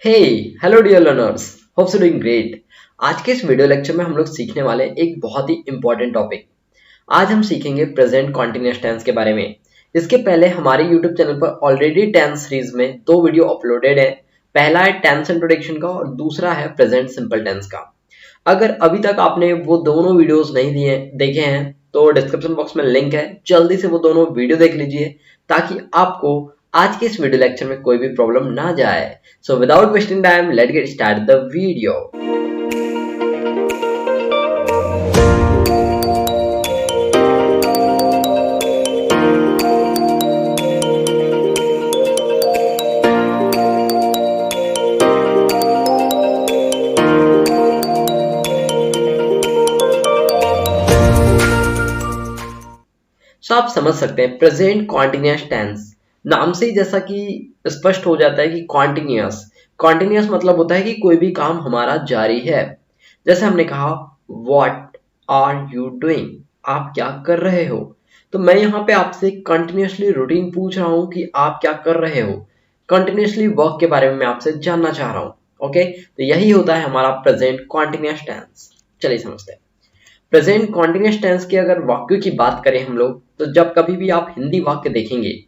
Hey hello dear learners, hopes you doing great. आज के इस वीडियो लेक्चर में हम लोग सीखने वाले हैं एक बहुत ही इंपॉर्टेंट टॉपिक। आज हम सीखेंगे प्रेजेंट कॉन्टिन्यूअस टेंस के बारे में। इसके पहले हमारे यूट्यूब चैनल पर ऑलरेडी टेंस सीरीज में दो वीडियो अपलोडेड है। पहला है टेंस इंट्रोडक्शन का और दूसरा है प्रेजेंट सिंपल टेंस का। अगर अभी तक आपने वो दोनों वीडियोस नहीं दिए देखे हैं तो डिस्क्रिप्शन बॉक्स में लिंक है, जल्दी से वो दोनों वीडियो देख लीजिए ताकि आपको आज के इस वीडियो लेक्चर में कोई भी प्रॉब्लम ना जाए। So without wasting time let get start the video. So आप समझ सकते हैं प्रेजेंट कॉन्टिन्यूअस टेंस नाम से ही जैसा कि स्पष्ट हो जाता है कि कॉन्टिन्यूअस कॉन्टिन्यूअस मतलब होता है कि कोई भी काम हमारा जारी है। जैसे हमने कहा व्हाट आर यू डूइंग, आप क्या कर रहे हो। तो मैं यहाँ पे आपसे कंटिन्यूअसली रूटीन पूछ रहा हूँ कि आप क्या कर रहे हो। कंटिन्यूअसली वर्क के बारे में मैं आपसे जानना चाह रहा हूँ। ओके, तो यही होता है हमारा प्रेजेंट कॉन्टिन्यूअस टेंस। चलिए समझते हैं प्रेजेंट कॉन्टिन्यूअस टेंस की अगर वाक्यों की बात करें हम लोग, तो जब कभी भी आप हिंदी वाक्य देखेंगे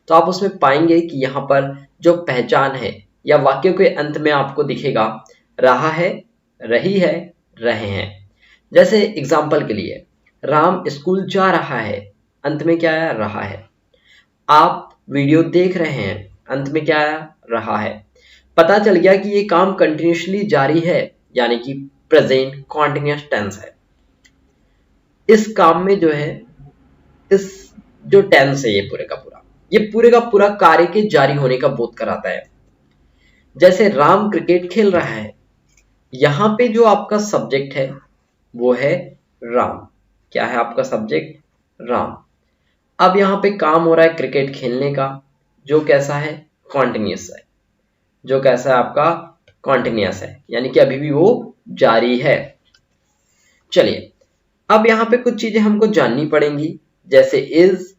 तो आप उसमें पाएंगे कि यहाँ पर जो पहचान है या वाक्य के अंत में आपको दिखेगा रहा है, रही है, रहे हैं। जैसे एग्जाम्पल के लिए राम स्कूल जा रहा है, अंत में क्या आया, रहा है। आप वीडियो देख रहे हैं, अंत में क्या आया, रहा है। पता चल गया कि ये काम कंटिन्यूसली जारी है, यानी कि प्रेजेंट कॉन्टिन्यूअस टेंस है। इस काम में जो है, इस जो टेंस है ये पूरे का पूरा कार्य के जारी होने का बोध कराता है। जैसे राम क्रिकेट खेल रहा है, यहां पे जो आपका सब्जेक्ट है वो है राम। क्या है आपका सब्जेक्ट, राम। अब यहाँ पे काम हो रहा है क्रिकेट खेलने का, जो कैसा है, कॉन्टिन्यूअस है। जो कैसा है आपका, कॉन्टिन्यूअस है, यानी कि अभी भी वो जारी है। चलिए अब यहाँ पे कुछ चीजें हमको जाननी पड़ेंगी, जैसे इज,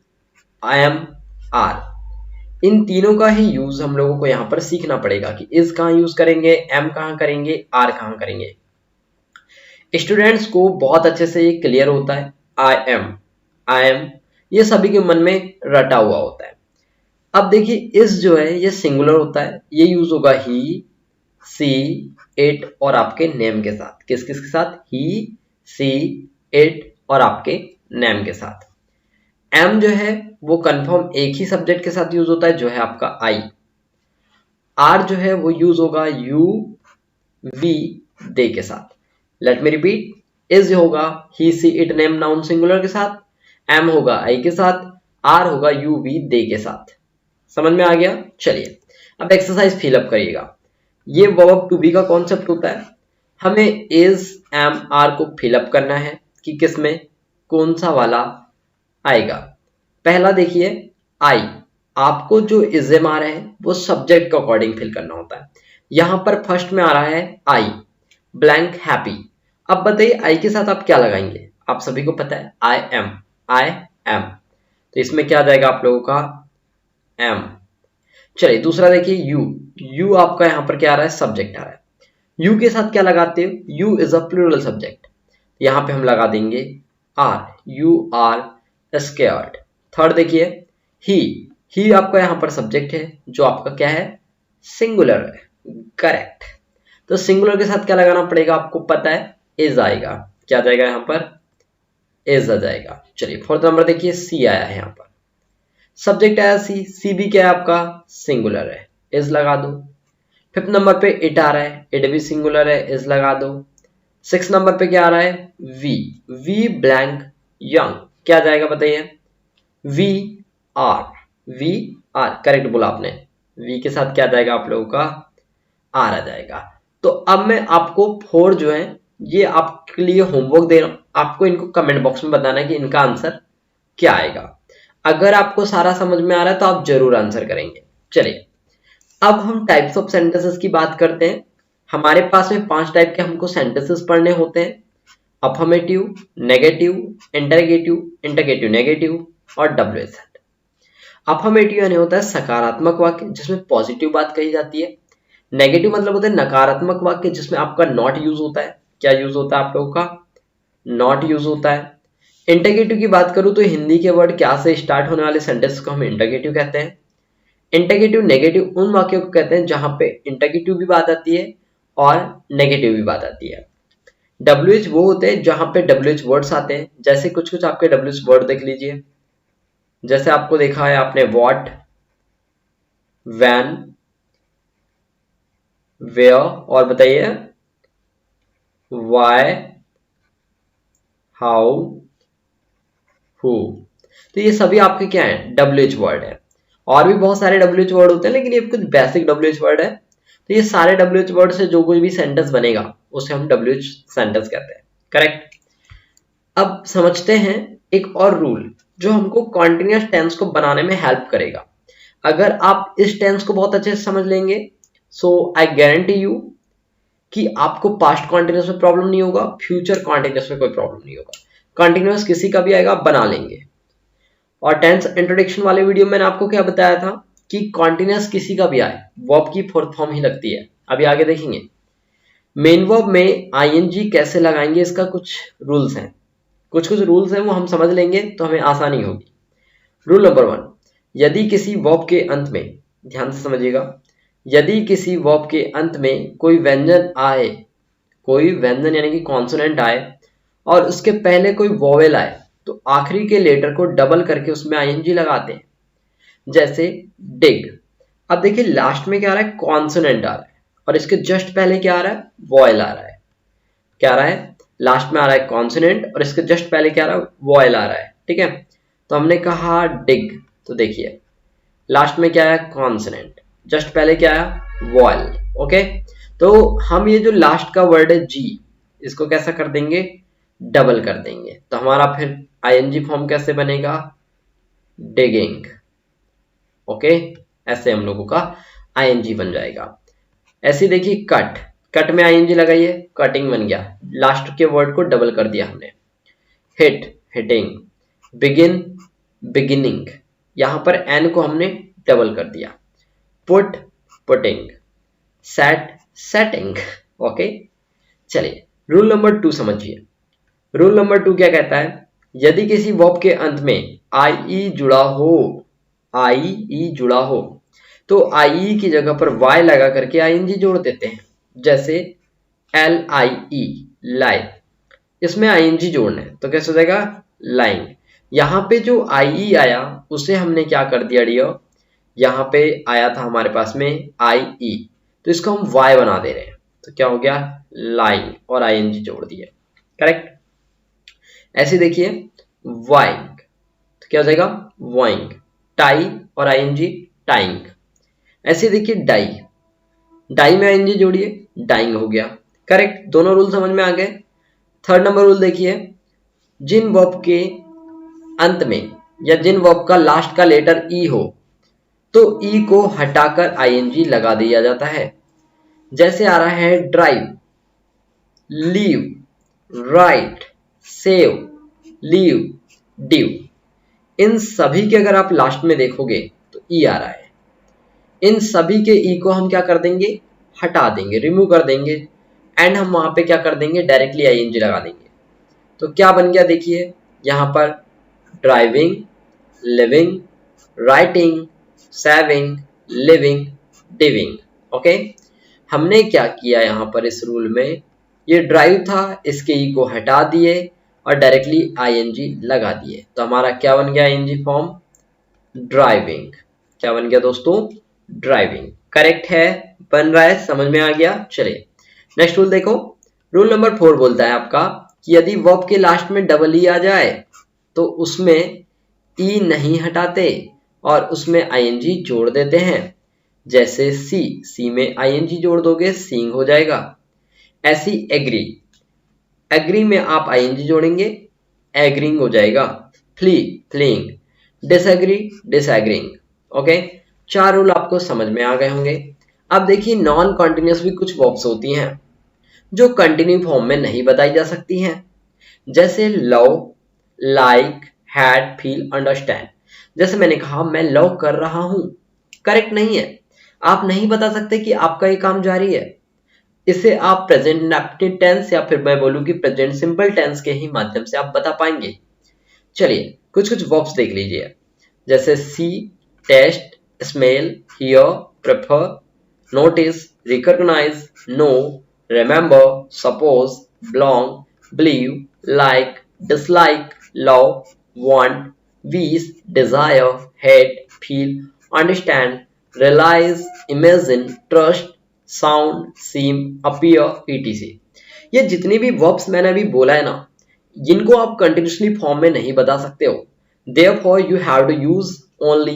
आई एम, आर। इन तीनों का ही यूज हम लोगों को यहाँ पर सीखना पड़ेगा कि इज कहाँ यूज करेंगे, एम कहाँ करेंगे, आर कहाँ करेंगे। स्टूडेंट्स को बहुत अच्छे से ये क्लियर होता है। आई एम ये सभी के मन में रटा हुआ होता है। अब देखिए इस जो है ये सिंगुलर होता है, ये यूज होगा ही, सी, इट और आपके नेम के साथ। किस किस के साथ, ही, सी, इट और आपके नेम के साथ। एम जो है वो कंफर्म एक ही सब्जेक्ट के साथ यूज होता है, जो है आपका आई। आर जो है वो यूज होगा यू, वी, दे के साथ। लेट मी रिपीट, इज होगा ही, सी, इट, नेम नाउन सिंगुलर के साथ, एम होगा आई के साथ, आर होगा यू, वी, दे के साथ। समझ में आ गया। चलिए अब एक्सरसाइज फिलअप करिएगा। ये वर्ब टू बी का कॉन्सेप्ट होता है। हमें इज, एम, आर को फिलअप करना है कि किसमें कौन सा वाला आएगा। पहला देखिए आई, आपको जो इज आ रहा है वो सब्जेक्ट के अकॉर्डिंग फिल करना होता है। यहां पर फर्स्ट में आ रहा है आई ब्लैंक हैप्पी। अब बताइए आई के साथ आप क्या लगाएंगे, आप सभी को पता है आई एम, आई एम। तो इसमें क्या आ जाएगा आप लोगों का, एम। चलिए दूसरा देखिए यू, यू आपका यहां पर क्या आ रहा है, सब्जेक्ट आ रहा है। यू के साथ क्या लगाते हो, you is a plural subject, यहां पे हम लगा देंगे are, you are scared. Third देखिए ही आपका यहां पर सब्जेक्ट है, जो आपका क्या है, सिंगुलर है। करेक्ट। तो सिंगुलर के साथ क्या लगाना पड़ेगा, आपको पता है इज आएगा। क्या जाएगा यहां पर, इज आ जाएगा। चलिए फोर्थ नंबर देखिए सी आया है, यहां पर सब्जेक्ट आया सी, सी भी क्या है आपका, सिंगुलर है, इज लगा दो। फिफ्थ नंबर पे इट आ रहा है, इट भी सिंगुलर है, इज लगा दो। सिक्स नंबर पे क्या आ रहा है, वी, वी ब्लैंक यंग, क्या जाएगा बताइए, we are, we are. Correct बोला आपने, वी के साथ क्या जाएगा आप लोगों का, आर आ जाएगा। तो अब मैं आपको फोर जो है ये आपके लिए होमवर्क दे रहा हूं, आपको इनको कमेंट बॉक्स में बताना है कि इनका आंसर क्या आएगा। अगर आपको सारा समझ में आ रहा है तो आप जरूर आंसर करेंगे। चलिए अब हम टाइप्स ऑफ सेंटेंसेस की बात करते हैं। हमारे पास में 5 टाइप के हमको सेंटेंसेस पढ़ने होते हैं, affirmative, negative, interrogative, interrogative negative और डब्ल्यूएच। अफर्मेटिव यानी होता है सकारात्मक वाक्य जिसमें पॉजिटिव बात कही जाती है। नेगेटिव मतलब होता है नकारात्मक वाक्य जिसमें आपका नॉट यूज होता है। क्या यूज होता है आप लोगों का? नॉट यूज होता है। इंटरगेटिव की बात करूं तो हिंदी के वर्ड क्या से स्टार्ट होने वाले सेंटेंस को हम इंटरगेटिव कहते हैं। इंटरगेटिव नेगेटिव उन वाक्यों को कहते हैं जहां पे इंटरगेटिव भी बात आती है और नेगेटिव भी बात आती है। WH वो होते हैं जहां पे WH वर्ड्स आते हैं, जैसे कुछ कुछ आपके WH वर्ड देख लीजिए। जैसे आपको देखा है आपने वॉट, वैन, वेयर, और बताइए वाई, हाउ, हु। तो ये सभी आपके क्या है? WH वर्ड है। और भी बहुत सारे WH वर्ड होते हैं लेकिन ये कुछ बेसिक WH वर्ड है। तो ये सारे WH वर्ड से जो कोई भी सेंटेंस बनेगा उसे हम WH सेंटेंस कहते हैं। करेक्ट। अब समझते हैं एक और रूल जो हमको कॉन्टिन्यूअस टेंस को बनाने में हेल्प करेगा। अगर आप इस टेंस को बहुत अच्छे से समझ लेंगे सो आई गारंटी यू कि आपको पास्ट कॉन्टिन्यूअस में प्रॉब्लम नहीं होगा, फ्यूचर कॉन्टिन्यूअस में कोई प्रॉब्लम नहीं होगा। कॉन्टिन्यूअस किसी का भी आएगा, आप बना लेंगे। और टेंस इंट्रोडक्शन वाले वीडियो में मैंने आपको क्या बताया था कि कॉन्टिन्यूअस किसी का भी आए वर्ब की फोर्थ फॉर्म ही लगती है। अभी आगे देखेंगे मेन वर्ब में आईएनजी कैसे लगाएंगे, इसका कुछ रूल्स हैं। कुछ रूल्स हैं वो हम समझ लेंगे तो हमें आसानी होगी। रूल नंबर 1, यदि किसी वर्ब के अंत में, ध्यान से समझिएगा, यदि किसी वर्ब के अंत में कोई व्यंजन आए, कोई व्यंजन यानी कि कॉन्सोनेंट आए और उसके पहले कोई वोवेल आए तो आखिरी के लेटर को डबल करके उसमें आईएनजी लगाते हैं। जैसे डिग। अब देखिए लास्ट में क्या आ रहा है? कॉन्सोनेंट आ रहा है और इसके जस्ट पहले क्या आ रहा है? वॉयल आ रहा है। क्या आ रहा है? लास्ट में आ रहा है कॉन्सोनेंट और इसके जस्ट पहले क्या आ रहा है? वॉयल आ रहा है। ठीक है, तो हमने कहा डिग, तो देखिए लास्ट में क्या आया? कॉन्सोनेंट, जस्ट पहले क्या आया? वॉयल। ओके, तो हम ये जो लास्ट का वर्ड है जी, इसको कैसा कर देंगे? डबल कर देंगे। तो हमारा फिर आईएनजी फॉर्म कैसे बनेगा? डिगिंग। ओके, ऐसे हम लोगों का आईएनजी बन जाएगा। ऐसे देखिए कट, कट में आईएनजी लगाइए, कटिंग बन गया। लास्ट के वर्ड को डबल कर दिया हमने। Hit, hitting. Begin, beginning. यहां पर एन को हमने डबल कर दिया। Put, putting. Set, setting. Okay, चलिए रूल नंबर 2 समझिए। रूल नंबर 2 क्या कहता है? यदि किसी वर्ब के अंत में आई जुड़ा हो, आई जुड़ा हो तो आई की जगह पर वाई लगा करके आईएनजी जोड़ देते हैं। जैसे LIE, लाई, इसमें आईएनजी जोड़ना है तो कैसे हो जाएगा? लाइंग। यहां पे जो आई आया उसे हमने क्या कर दिया डियर? यहां पे आया था हमारे पास में IE, तो इसको हम वाई बना दे रहे हैं तो क्या हो गया? लाइंग, और आईएनजी जोड़ दिए। करेक्ट। ऐसे देखिए वाइंग, तो क्या हो जाएगा? वाइंग। टाई और आईएनजी टाइंग। ऐसे देखिए डाई, डाई में आईएनजी जोड़िए, डाइंग हो गया। करेक्ट, दोनों रूल समझ में आ गए। थर्ड नंबर रूल देखिए, जिन वर्ब के अंत में या जिन वर्ब का लास्ट का लेटर ई हो तो ई को हटाकर आईएनजी लगा दिया जाता है। जैसे आ रहा है drive, leave, write, save, leave, due. इन सभी के अगर आप लास्ट में देखोगे तो ई आ रहा है। इन सभी के ई को हम क्या कर देंगे? हटा देंगे, रिमूव कर देंगे, एंड हम वहां पे क्या कर देंगे? डायरेक्टली आईएनजी लगा देंगे। तो क्या बन गया देखिए यहां पर? Driving, living, writing, saving, living, diving. Okay, हमने क्या किया यहां पर इस रूल में? ये ड्राइव था, इसके ई को हटा दिए और डायरेक्टली आईएनजी लगा दिए। तो हमारा क्या बन गया आईएनजी फॉर्म? ड्राइविंग। क्या बन गया दोस्तों? ड्राइविंग। करेक्ट है, बन रहा है, समझ में आ गया। चलिए नेक्स्ट रूल देखो। रूल नंबर 4 बोलता है आपका कि यदि वर्ब के लास्ट में डबल ई आ जाए तो उसमें ई नहीं हटाते और उसमें आईएनजी जोड़ देते हैं। जैसे सी, सी में आईएनजी जोड़ दोगे सीइंग हो जाएगा। ऐसी एग्री, एग्री में आप आईएनजी जोड़ेंगे एग्रीइंग हो जाएगा। Flee, fleeing. Disagree, disagreeing. Okay, 4 rule आपको समझ में आ गए होंगे। अब देखिए नॉन कॉन्टिन्यूअस भी कुछ वर्ब्स होती हैं जो कंटिन्यू फॉर्म में नहीं बताई जा सकती हैं। जैसे love, like, had, feel, understand. जैसे मैंने कहा मैं लव कर रहा हूं, करेक्ट नहीं है। आप नहीं बता सकते कि आपका ये काम जारी है। इसे आप प्रेजेंट इंडेफिनिट टेंस या फिर मैं बोलूं कि प्रेजेंट सिंपल टेंस के ही माध्यम से आप बता पाएंगे। चलिए कुछ कुछ वर्ब्स देख लीजिए, जैसे see, taste, smell, hear, prefer, notice, recognize, know, remember, suppose, belong, believe, like, dislike, love, want, wish, desire, hate, feel, understand, realize, imagine, trust, sound, seem, appear, etc. ये जितनी भी वर्ब्स मैंने अभी बोला है ना, जिनको आप कंटिन्यूसली फॉर्म में नहीं बता सकते हो, therefore you have to use only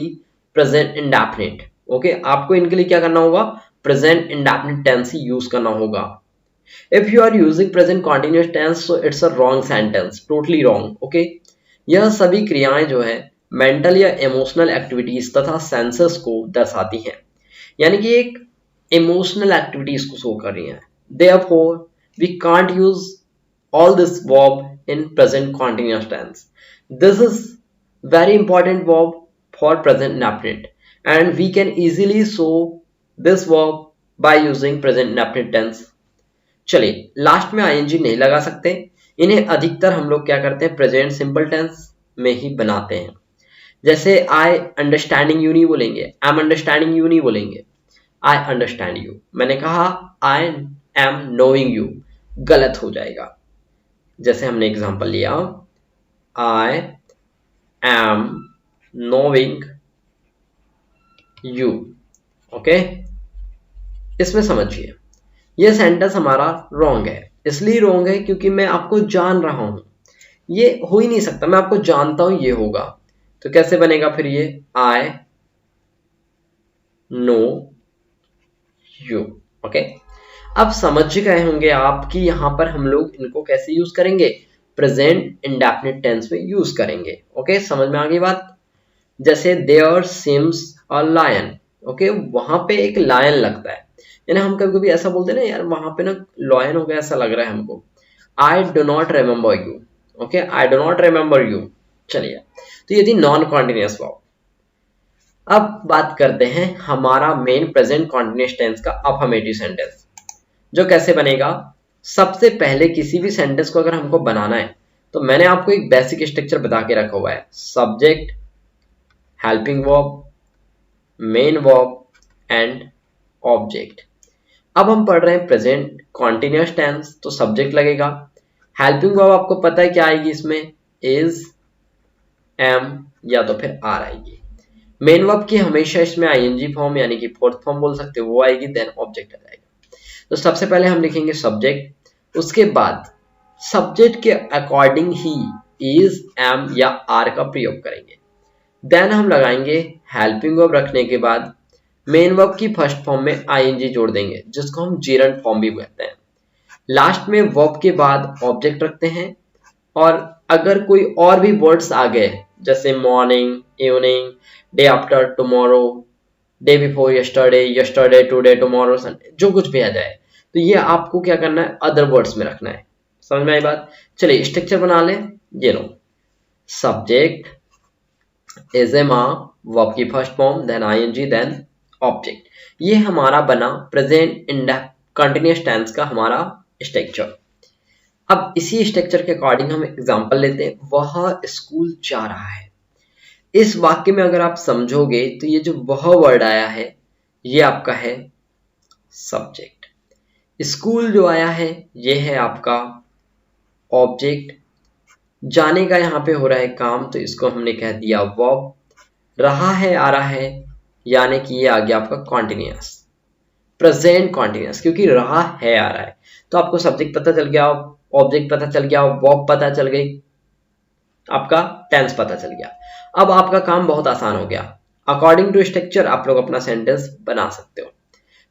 present indefinite. Okay आपको इनके लिए क्या करना होगा, प्रेजेंट इंडेफिनिट टेंस ही यूज करना होगा। If you are using present continuous tense so it's a wrong sentence, totally wrong. Okay यह सभी क्रियाएं जो है मेंटल या इमोशनल एक्टिविटीज तथा सेंसेस को दर्शाती हैं, यानी कि एक इमोशनल एक्टिविटीज को शो कर रही हैं। Therefore we can't use all this verb in present continuous tense. This is very important verb for present indefinite and we can easily show this verb by using present indefinite tense. चलिए last में ing नहीं लगा सकते, इन्हें अधिकतर हम लोग क्या करते हैं प्रेजेंट सिंपल टेंस में ही बनाते हैं। जैसे आई अंडरस्टैंडिंग यू नहीं बोलेंगे, आई एम अंडरस्टैंडिंग यू नहीं बोलेंगे, आई अंडरस्टैंड यू। मैंने कहा आई एम नोइंग यू, गलत हो जाएगा। जैसे हमने एग्जांपल लिया I am knowing you. Okay इसमें समझिए ये सेंटेंस हमारा रॉन्ग है, इसलिए रॉन्ग है क्योंकि मैं आपको जान रहा हूं, ये हो ही नहीं सकता, मैं आपको जानता हूं ये होगा। तो कैसे बनेगा फिर ये आई नो यू। ओके अब समझ गए होंगे आप कि यहां पर हम लोग इनको कैसे यूज करेंगे, प्रेजेंट इंडेफिनिट टेंस में यूज करेंगे। ओके समझ में आ गई बात। जैसे there seems a lion, okay वहां पे एक लायन लगता है, यानी हम कभी कभी ऐसा बोलते हैं ना यार वहां पे ना लायन हो गया ऐसा लग रहा है हमको। I do not remember you, okay I do not remember you. चलिए तो ये थी नॉन कॉन्टिन्यूअस वर्ब। अब बात करते हैं हमारा मेन प्रेजेंट कॉन्टिन्यूअस टेंस का अफर्मेटिव सेंटेंस, जो कैसे बनेगा। सबसे पहले किसी भी सेंटेंस को अगर हमको बनाना है तो मैंने आपको एक बेसिक स्ट्रक्चर बता के रखा हुआ है, subject, helping verb, main verb and object. अब हम पढ़ रहे हैं प्रेजेंट कॉन्टिन्यूअस टेंस, तो सब्जेक्ट लगेगा। हेल्पिंग वर्ब आपको पता है क्या आएगी इसमें, इज, एम या तो फिर आर आएगी। मेन वर्ब की हमेशा इसमें आईएनजी फॉर्म यानी कि फोर्थ फॉर्म बोल सकते हो वो आएगी, देन ऑब्जेक्ट आ जाएगा। तो सबसे पहले हम लिखेंगे सब्जेक्ट, उसके बाद सब्जेक्ट के अकॉर्डिंग ही इज, एम या आर का प्रयोग करेंगे। देन हम लगाएंगे हेल्पिंग वर्ब, रखने के बाद मेन वर्ब की फर्स्ट फॉर्म में आईएनजी जोड़ देंगे जिसको हम जेरंड फॉर्म भी कहते हैं। लास्ट में वर्ब के बाद ऑब्जेक्ट रखते हैं, और अगर कोई और भी वर्ड्स आ गए जैसे morning, evening, day after tomorrow, day before yesterday, yesterday, today, tomorrow, Sunday, जो कुछ भी आ जाए तो ये आपको क्या करना है अदर वर्ड्स में रखना है। समझ में आई बात। चलिए स्ट्रक्चर बना लें, ये लो सब्जेक्ट इज एम वर्ब की first form, then ING, then object. ये हमारा बना प्रेजेंट कंटिन्यूअस टेंस का हमारा स्ट्रक्चर। अब इसी स्ट्रक्चर के अकॉर्डिंग हम एग्जांपल लेते हैं, वह स्कूल जा रहा है। इस वाक्य में अगर आप समझोगे तो ये जो वह वर्ड आया है ये आपका है सब्जेक्ट, स्कूल जो आया है ये है आपका ऑब्जेक्ट, जाने का यहाँ पे हो रहा है काम तो इसको हमने कह दिया वर्ब, रहा है आ रहा है यानी कि ये आ गया आपका कॉन्टिन्यूअस, प्रेजेंट कॉन्टिन्यूअस, क्योंकि रहा है आ रहा है तो आपको सब्जेक्ट पता चल गया, ऑब्जेक्ट पता चल गया, वर्ब पता चल गई, आपका टेंस पता चल गया। अब आपका काम बहुत आसान हो गया। अकॉर्डिंग टू स्ट्रक्चर आप लोग अपना सेंटेंस बना सकते हो।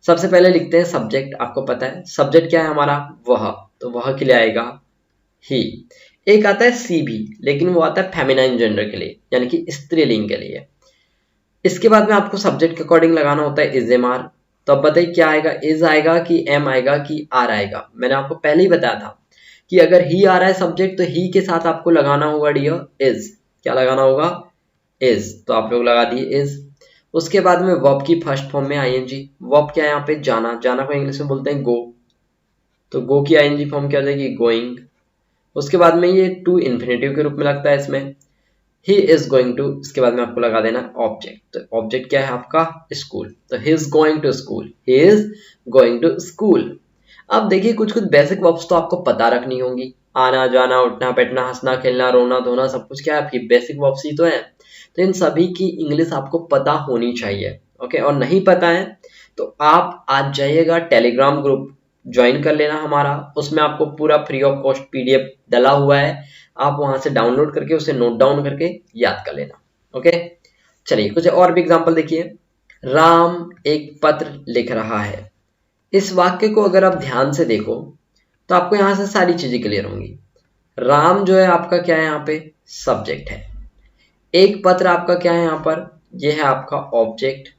सबसे पहले लिखते हैं सब्जेक्ट, आपको पता है सब्जेक्ट क्या है हमारा वह, तो वह के लिए आएगा ही। एक आता है सी भी, लेकिन वो आता है फेमिनाइन जेंडर के लिए यानी कि स्त्रीलिंग के लिए। इसके बाद में आपको सब्जेक्ट के अकॉर्डिंग लगाना होता है इज एम आर, तो अब बताइए क्या आएगा, इज आएगा कि एम आएगा कि आर आएगा। मैंने आपको पहले ही बताया था कि अगर ही आ रहा है सब्जेक्ट तो ही के साथ आपको लगाना होगा डियर इज, क्या लगाना होगा इज, तो आप लोग लगा दिए इज। उसके बाद में वर्ब की फर्स्ट फॉर्म में आईएनजी। वर्ब क्या है यहाँ पे? जाना। जाना को इंग्लिश में बोलते हैं गो, तो गो की आईएनजी फॉर्म क्या हो जाएगी? गोइंग। उसके बाद में ये टू इन्फिनेटिव के रूप में लगता है इसमें। ही इज गोइंग टू, इसके बाद में आपको लगा देना ऑब्जेक्ट। तो ऑब्जेक्ट क्या है आपका? स्कूल। तो he is going to school, he is going to school. अब देखिए कुछ कुछ बेसिक वर्ब्स तो आपको पता रखनी होंगी। आना जाना, उठना बैठना, हंसना खेलना, रोना धोना, सब कुछ क्या है आपकी बेसिक वर्ब्स ही तो है। तो इन सभी की इंग्लिश आपको पता होनी चाहिए। ओके, और नहीं पता है तो आप आज जाइएगा टेलीग्राम ग्रुप ज्वाइन कर लेना हमारा। उसमें आपको पूरा फ्री ऑफ कॉस्ट पीडीएफ डला हुआ है, आप वहां से डाउनलोड करके उसे नोट डाउन करके याद कर लेना। ओके, चलिए कुछ और भी एग्जांपल देखिए। राम एक पत्र लिख रहा है। इस वाक्य को अगर आप ध्यान से देखो तो आपको यहां से सारी चीजें क्लियर होंगी। राम जो है आपका क्या है? यहाँ पे सब्जेक्ट है। एक पत्र आपका क्या है? यहाँ पर ये है आपका ऑब्जेक्ट।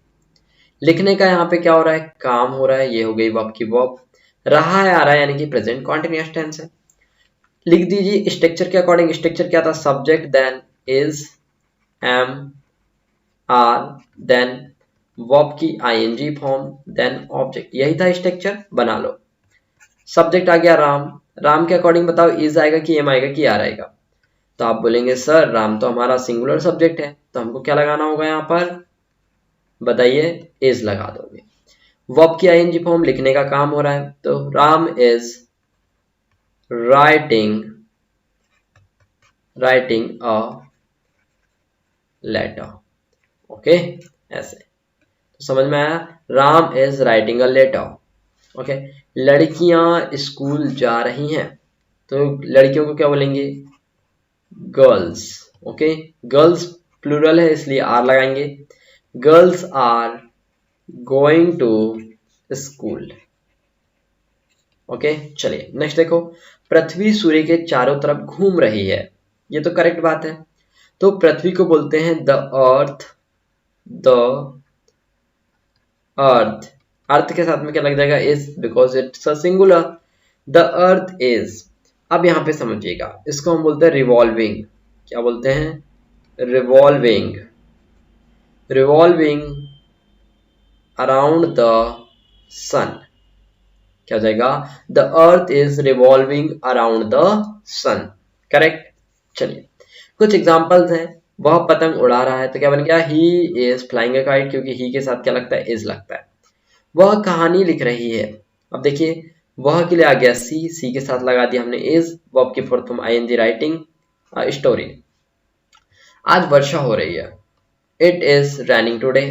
लिखने का यहाँ पे क्या हो रहा है? काम हो रहा है, ये हो गई वर्ब की वर्ब। रहा है, आ रहा है, यानी कि प्रेजेंट कॉन्टिन्यूअस टेंस है। लिख दीजिए स्ट्रक्चर के अकॉर्डिंग। स्ट्रक्चर क्या था? Subject, then is, am, are, then verb की आईएनजी फॉर्म, देन ऑब्जेक्ट। यही था स्ट्रक्चर, बना लो। सब्जेक्ट आ गया राम। राम के अकॉर्डिंग बताओ इज आएगा कि एम आएगा कि आर आएगा? तो आप बोलेंगे सर राम तो हमारा सिंगुलर सब्जेक्ट है, तो हमको क्या लगाना होगा यहाँ पर? बताइए, इज लगा दोगे। वर्ब की आईएनजी फॉर्म, लिखने का काम हो रहा है, तो Ram is writing a letter. Okay, ऐसे तो समझ में आया? Ram is writing a letter. Okay, लड़कियां स्कूल जा रही हैं, तो लड़कियों को क्या बोलेंगे? गर्ल्स। ओके, गर्ल्स प्लूरल है इसलिए आर लगाएंगे। Girls are going to school. Okay, चलिए नेक्स्ट देखो। पृथ्वी सूर्य के चारों तरफ घूम रही है। ये तो करेक्ट बात है। तो पृथ्वी को बोलते हैं द अर्थ। द अर्थ, अर्थ के साथ में क्या लग जाएगा? Is, because it's a singular. The earth is. अब यहां पे समझिएगा, इसको हम बोलते हैं रिवॉल्विंग। क्या बोलते हैं? Revolving. Revolving around the sun. क्या हो जाएगा? The earth is revolving around the sun. Correct. चलिए कुछ एग्जांपल्स हैं। वह पतंग उड़ा रहा है, तो क्या बन गया? He is flying a kite, क्योंकि ही के साथ क्या लगता है? इज लगता है। वह कहानी लिख रही है। अब देखिए, वह के लिए आ गया सी, सी के साथ लगा दिया हमने इज। वर्ब की fourth form ING, writing story. आज वर्षा हो रही है। It is raining today.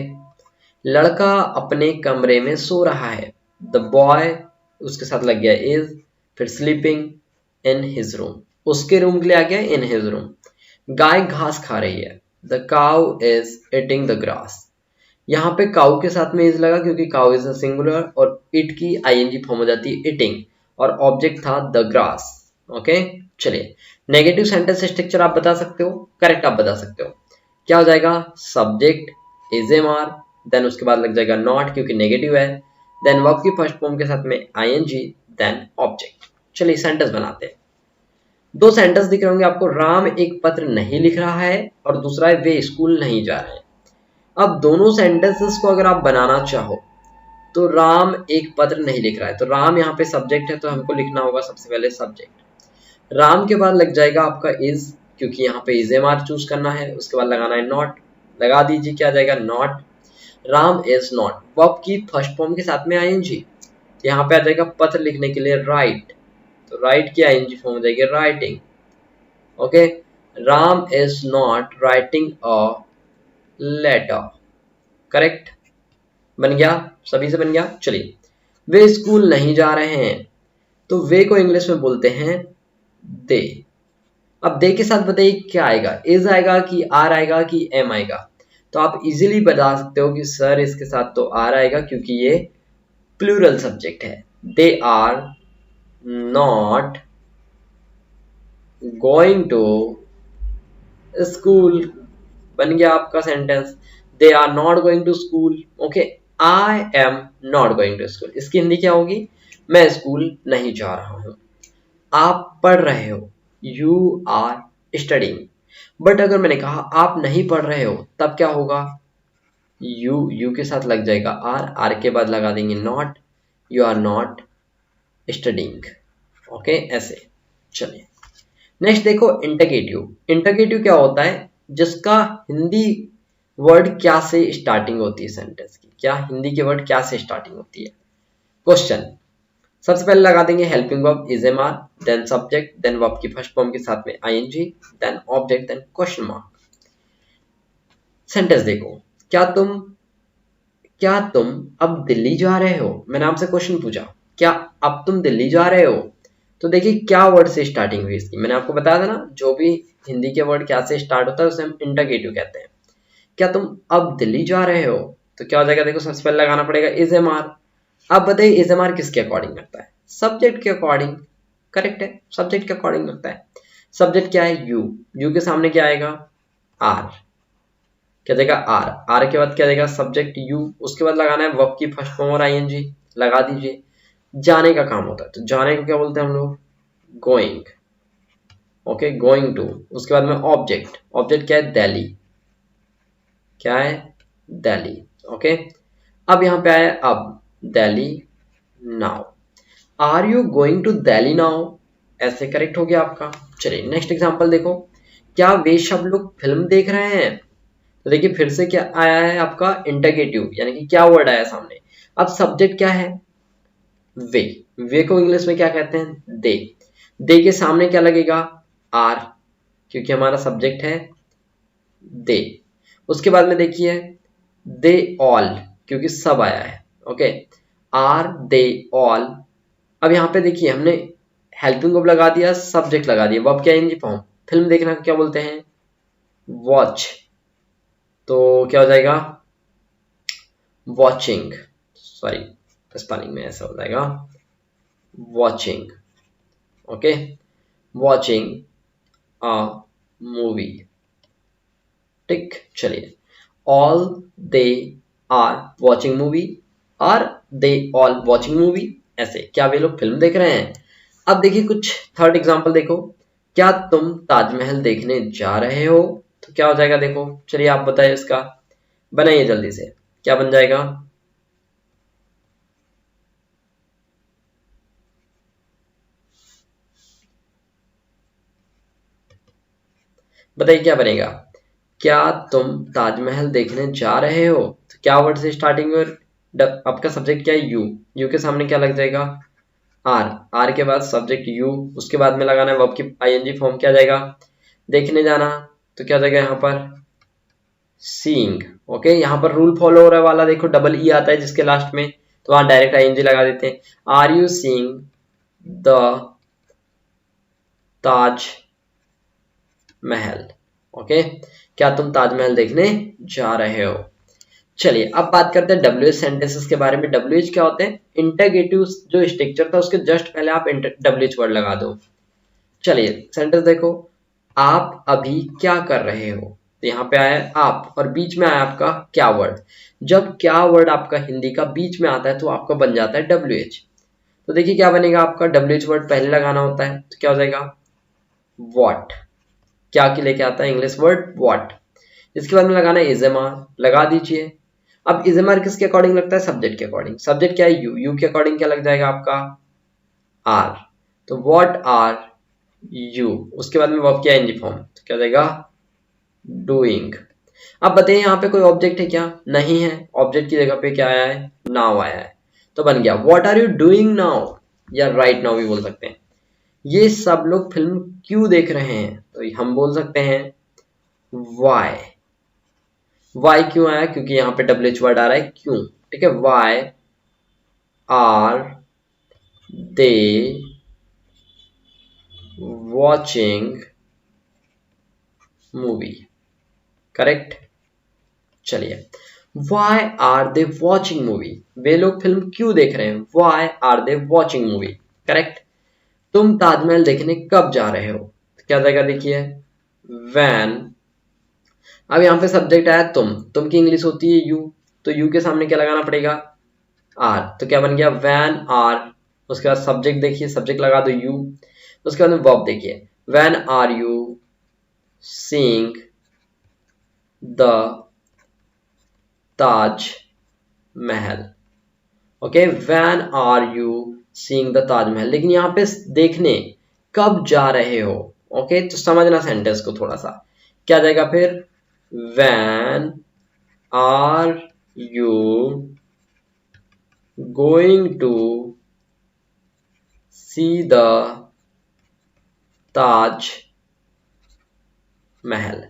लड़का अपने कमरे में सो रहा है। द बॉय, उसके साथ लग गया इज, फिर स्लीपिंग इन हिज रूम। उसके रूम के लिए आ गया इन हिज रूम। गाय घास खा रही है। The cow is eating the grass. यहाँ पे काउ के साथ में इज लगा क्योंकि काउ इज अ सिंगुलर, और इट की आईएनजी फॉर्म हो जाती है ईटिंग, और ऑब्जेक्ट था द ग्रास। ओके, चलिए नेगेटिव सेंटेंस स्ट्रक्चर आप बता सकते हो, करेक्ट आप बता सकते हो। क्या हो जाएगा? Subject is am are, then उसके बाद लग जाएगा नॉट क्योंकि नेगेटिव है, देन वर्ब की फर्स्ट फॉर्म के साथ में आईएनजी, देन ऑब्जेक्ट। चलिए सेंटेंस बनाते हैं। दो सेंटेंस दिख रहे होंगे आपको। राम एक पत्र नहीं लिख रहा है, और दूसरा है वे स्कूल नहीं जा रहे हैं। अब दोनों सेंटेंसेस को अगर आप बनाना चाहो तो राम एक पत्र नहीं लिख रहा है, तो राम यहाँ पे सब्जेक्ट है, तो हमको लिखना होगा सबसे पहले सब्जेक्ट। राम के बाद लग जाएगा आपका इज, क्योंकि यहाँ पे इज एम आर चूज करना है। उसके बाद लगाना है नॉट, लगा दीजिए। क्या आ जाएगा? Not. Ram is not. Verb की फर्स्ट फॉर्म के साथ में आईएनजी, यहाँ पे आ जाएगा पत्र लिखने के लिए राइट, तो राइट की आईएनजी फॉर्म हो जाएगी writing. Okay, Ram is not writing a letter. Correct, बन गया, सभी से बन गया। चलिए, वे स्कूल नहीं जा रहे हैं, तो वे को इंग्लिश में बोलते हैं दे। अब दे के साथ बताइए क्या आएगा? इज आएगा कि आर आएगा कि एम आएगा? तो आप इजीली बता सकते हो कि सर इसके साथ तो आर आएगा क्योंकि ये प्लूरल सब्जेक्ट है। They are not going to school, बन गया आपका sentence. They are not going to school. Okay, I am not going to school, इसकी हिंदी क्या होगी? मैं स्कूल नहीं जा रहा हूं। आप पढ़ रहे हो, यू आर स्टडिंग। बट अगर मैंने कहा आप नहीं पढ़ रहे हो, तब क्या होगा? यू के साथ लग जाएगा आर के बाद लगा देंगे not, you are not studying. Okay, ऐसे। चलिए नेक्स्ट देखो इंटरगेटिव। इंटरगेटिव क्या होता है? जिसका हिंदी वर्ड क्या से स्टार्टिंग होती है सेंटेंस की, क्या हिंदी के वर्ड क्या से स्टार्टिंग होती है। क्वेश्चन, सबसे पहले लगा देंगे helping verb is am are, then subject, then verb की फर्स्ट फॉर्म के साथ में ING, then object, then question mark. Sentence देखो, क्या तुम अब दिल्ली जा रहे हो? मैंने आपसे क्वेश्चन पूछा, क्या अब तुम दिल्ली जा रहे हो? तो देखिए क्या वर्ड से स्टार्टिंग हुई इसकी, मैंने आपको बताया था ना, जो भी हिंदी के वर्ड क्या से स्टार्ट होता है उसे हम इंटरगेटिव कहते हैं। क्या तुम अब दिल्ली जा रहे हो? तो क्या हो जाएगा, देखो सबसे पहले लगाना पड़ेगा इज एम आर। अब बताइए इज एम आर किसके अकॉर्डिंग लगता है? सब्जेक्ट के अकॉर्डिंग। करेक्ट है, सब्जेक्ट के अकॉर्डिंग लगता है। सब्जेक्ट क्या है? यू के सामने क्या आएगा? आर। क्या देगा? आर के बाद क्या देगा? सब्जेक्ट यू, उसके बाद लगाना है वर्ब की फर्स्ट फॉर्म और आईएनजी, लगा दीजिए। जाने का काम होता है, तो जाने को क्या बोलते हैं हम लोग? गोइंग। Okay, going to. उसके बाद में ऑब्जेक्ट, ऑब्जेक्ट क्या है? दिल्ली। क्या है? दिल्ली। ओके, अब यहाँ पे आया अब Delhi now. Are you going to Delhi now? ऐसे करेक्ट हो गया आपका। चलिए नेक्स्ट एग्जांपल देखो, क्या वे सब लोग फिल्म देख रहे हैं? तो देखिए फिर से क्या आया है आपका? इंटरगेटिव, यानी कि क्या वर्ड आया सामने। अब सब्जेक्ट क्या है? वे। वे को इंग्लिश में क्या कहते हैं? दे। दे के सामने क्या लगेगा? आर, क्योंकि हमारा सब्जेक्ट है दे। उसके बाद में देखिए दे ऑल, क्योंकि सब आया है। Okay, are they all. अब यहाँ पे देखिए हमने हेल्पिंग वर्ब लगा दिया, सब्जेक्ट लगा दिया, वर्ब क्या? NG form. फिल्म देखना क्या बोलते हैं? वॉच। तो क्या हो जाएगा? वॉचिंग। सॉरी, स्पेलिंग में ऐसा हो जाएगा, watching. Okay, watching a movie. ठीक, चलिए all they are watching movie, are they all watching movie. ऐसे क्या वे लोग फिल्म देख रहे हैं? अब देखिए कुछ थर्ड एग्जांपल देखो, क्या तुम ताजमहल देखने जा रहे हो? तो क्या हो जाएगा, देखो चलिए आप बताइए, इसका बनाइए जल्दी से, क्या बन जाएगा? बताइए क्या बनेगा? क्या तुम ताजमहल देखने जा रहे हो? तो क्या वर्ड से स्टार्टिंग में? आपका सब्जेक्ट क्या है? यू के सामने क्या लग जाएगा? आर के बाद सब्जेक्ट यू, उसके बाद में लगाना है वर्ब की आईएनजी फॉर्म, क्या जाएगा? देखने जाना। तो क्या हो जाएगा यहाँ पर? सीइंग। ओके, यहाँ पर रूल फॉलो हो रहा वाला देखो, डबल ई आता है जिसके लास्ट में, तो वहां डायरेक्ट आईएनजी लगा देते हैं। Are you seeing the Taj Mahal? Okay, क्या तुम ताजमहल देखने जा रहे हो? चलिए अब बात करते हैं डब्ल्यूएच सेंटेंसेस के बारे में। डब्ल्यूएच क्या होते हैं? इंटरगेटिव जो स्ट्रक्चर था उसके जस्ट पहले आप डब्ल्यूएच वर्ड लगा दो। चलिए सेंटेंस देखो, आप अभी क्या कर रहे हो? तो यहाँ पे आया आप और बीच में आया आपका क्या वर्ड। जब क्या वर्ड आपका हिंदी का बीच में आता है तो आपका बन जाता है डब्ल्यूएच। तो देखिए क्या बनेगा आपका? डब्ल्यूएच वर्ड पहले लगाना होता है, तो क्या हो जाएगा? वॉट। क्या के लेके आता है इंग्लिश वर्ड? वॉट। इसके बाद में लगाना है इजेमार, लगा दीजिए। अब इजेमार किसके अकॉर्डिंग लगता है? सब्जेक्ट के अकॉर्डिंग। सब्जेक्ट क्या है? यू के अकॉर्डिंग क्या लग जाएगा आपका? आर। तो व्हाट आर यू, उसके बाद में वर्ब क्या? एनजी फॉर्म, तो क्या हो जाएगा? डूइंग। अब बताइए यहाँ पे कोई ऑब्जेक्ट है क्या? नहीं है। ऑब्जेक्ट की जगह पे क्या आया है? नाउ आया है, तो बन गया what are you doing now, या राइट नाउ भी बोल सकते हैं। ये सब लोग फिल्म क्यों देख रहे हैं? तो हम बोल सकते हैं वाई। वाई क्यों आया? क्योंकि यहाँ पे डब्ल्यू एच वर्ड आ रहा है क्यों। ठीक है, Y are they watching movie. Correct. चलिए, Y are they watching movie? वे लोग फिल्म क्यों देख रहे हैं? Y are they watching movie. Correct. तुम ताजमहल देखने कब जा रहे हो? तो क्या जाएगा देखिए, वैन। अब यहाँ पे सब्जेक्ट आया तुम की इंग्लिश होती है यू, तो यू के सामने क्या लगाना पड़ेगा? आर। तो क्या बन गया? When are. उसके बाद सब्जेक्ट देखिए, सब्जेक्ट लगा दो यू। उसके बाद में वर्ब देखिए, van are you seeing the Taj Mahal. Okay, when are you seeing the Taj Mahal, लेकिन यहाँ पे देखने कब जा रहे हो। ओके, तो समझना सेंटेंस को थोड़ा सा, क्या जाएगा फिर, when are you going to see the Taj Mahal.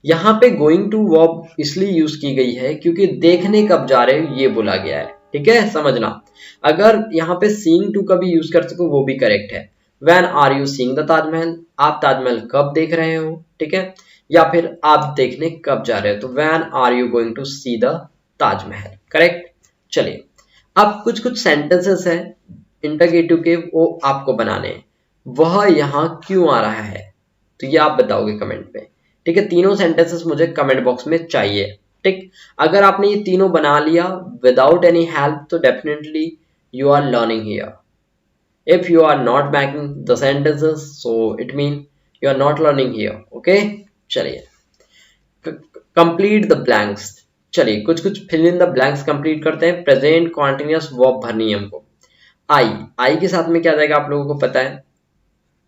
यहां पे गोइंग टू वर्ब इसलिए यूज की गई है क्योंकि देखने कब जा रहे हो ये बोला गया है, ठीक है, समझना। अगर यहाँ पे सीइंग टू का भी यूज कर सको वो भी करेक्ट है। When are you seeing the Taj Mahal, आप ताजमहल कब देख रहे हो, ठीक है, या फिर आप देखने कब जा रहे हो, तो when are you going to see the Taj Mahal, correct. चलिए, अब कुछ कुछ सेंटेंसेस है इंटरगेटिव के, वो आपको बनाने हैं। वह यहाँ क्यों आ रहा है, तो ये आप बताओगे कमेंट में, ठीक है। तीनों सेंटेंसेस मुझे कमेंट बॉक्स में चाहिए, ठीक। अगर आपने ये तीनों बना लिया विदाउट एनी हेल्प तो definitely you are learning here. If you are not making the sentences so it mean you are not learning here. Okay, चलिए, कंप्लीट द ब्लैंक्स। चलिए कुछ कुछ fill in the blanks complete करते हैं। Present continuous verb भरनी है हमको। आई के साथ में क्या जाएगा आप लोगों को पता है,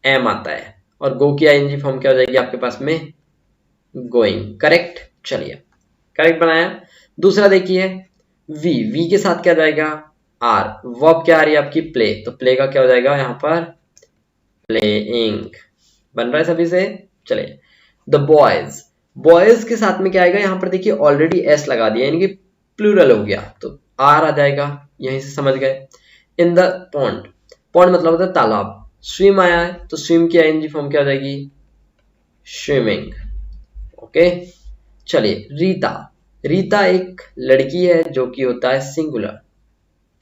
एम आता है, और गो की आईएनजी फॉर्म क्या हो जाएगी आपके पास में, गोइंग, करेक्ट। चलिए, करेक्ट बनाया। दूसरा देखिए, वी के साथ क्या जाएगा, आर। वर्ब क्या आ रही है आपकी, प्ले, तो प्ले का क्या हो जाएगा यहाँ पर, प्लेइंग। बन रहा है सभी से। चलिए, द बॉयज, बॉयज के साथ में क्या आएगा यहाँ पर, देखिए ऑलरेडी एस लगा दिया यानी कि प्लूरल हो गया, तो आर आ जाएगा, यहीं से समझ गए। इन द पॉन्ड, पॉन्ड मतलब होता है तालाब। स्विम आया है तो स्विम की आईएनजी फॉर्म क्या हो जाएगी, स्विमिंग। ओके, चलिए, रीता, रीता एक लड़की है जो कि होता है सिंगुलर,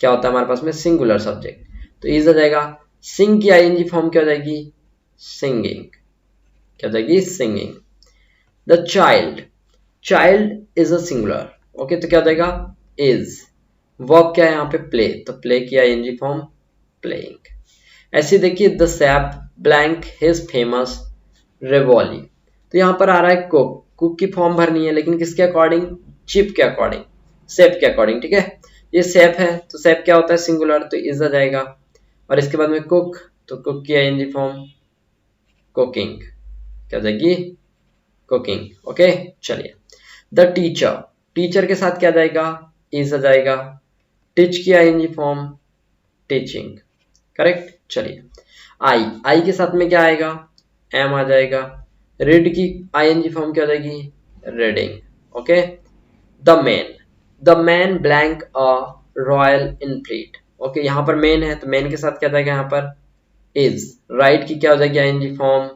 क्या होता है हमारे पास में, सिंगुलर सब्जेक्ट, तो इज आ जाएगा। सिंग की आईएनजी फॉर्म क्या हो जाएगी, सिंगिंग, क्या हो जाएगी, singing. The child, child is a singular, okay, तो क्या हो जाएगा, इज। वर्ब क्या है यहाँ पे, प्ले, तो प्ले की आईएनजी फॉर्म प्लेइंग। ऐसे देखिए, the chef blank his famous ravioli, तो यहाँ पर आ रहा है कुक, कुक की फॉर्म भरनी है लेकिन किसके अकॉर्डिंग, चिप के अकॉर्डिंग, सेप के अकॉर्डिंग, ठीक है। ये सेप है तो सेप क्या होता है, सिंगुलर, तो इज आ जाएगा। और इसके बाद में कुक, तो कुक की आईएनजी फॉर्म कुकिंग, क्या हो जाएगी, कुकिंग। ओके, चलिए, द टीचर, टीचर के साथ क्या जाएगा, इज आ जाएगा। टीच की आईएनजी फॉर्म टीचिंग, करेक्ट। चलिए, आई के साथ में क्या आएगा, एम आ जाएगा। रीड की आईएनजी फॉर्म क्या हो जाएगी, reading. Okay, the man blank a royal inflate, okay, यहाँ पर मैन है तो मैन के साथ क्या जाएगा यहाँ पर, इज। राइड की क्या हो जाएगी आईएनजी फॉर्म,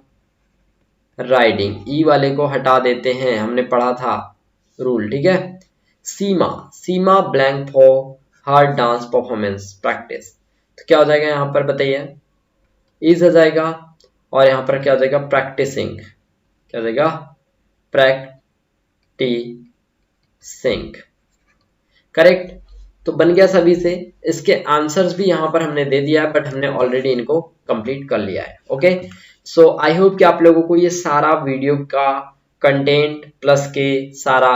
राइडिंग। ई वाले को हटा देते हैं, हमने पढ़ा था रूल, ठीक है। Seema, Seema blank for her dance performance practice, तो क्या हो जाएगा यहाँ पर बताइए, इज आ जाएगा। और यहाँ पर क्या हो जाएगा, प्रैक्टिसिंग, क्या हो जाएगा, प्रैक्टिसिंग, करेक्ट। तो बन गया सभी से। इसके आंसर्स भी यहाँ पर हमने दे दिया है बट हमने ऑलरेडी इनको कंप्लीट कर लिया है। ओके, सो आई होप कि आप लोगों को ये सारा वीडियो का कंटेंट प्लस के सारा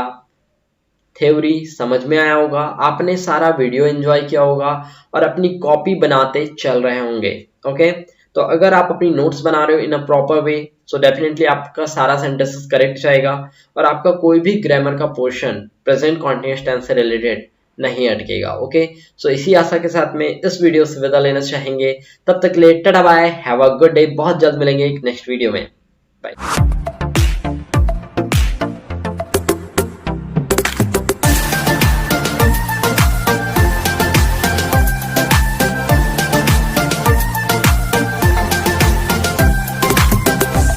थ्योरी समझ में आया होगा, आपने सारा वीडियो एंजॉय किया होगा और अपनी कॉपी बनाते चल रहे होंगे। ओके, तो अगर आप अपनी नोट्स बना रहे हो इन a proper way so definitely आपका सारा सेंटेंसेस करेक्ट जाएगा और आपका कोई भी ग्रामर का पोर्शन प्रेजेंट कॉन्टिन्यूअस टेंस से रिलेटेड नहीं अटकेगा। ओके, सो इसी आशा के साथ में इस वीडियो से विदा लेना चाहेंगे। तब तक के लिए tata bye, have a good day. बहुत जल्द मिलेंगे एक नेक्स्ट वीडियो में, बाय।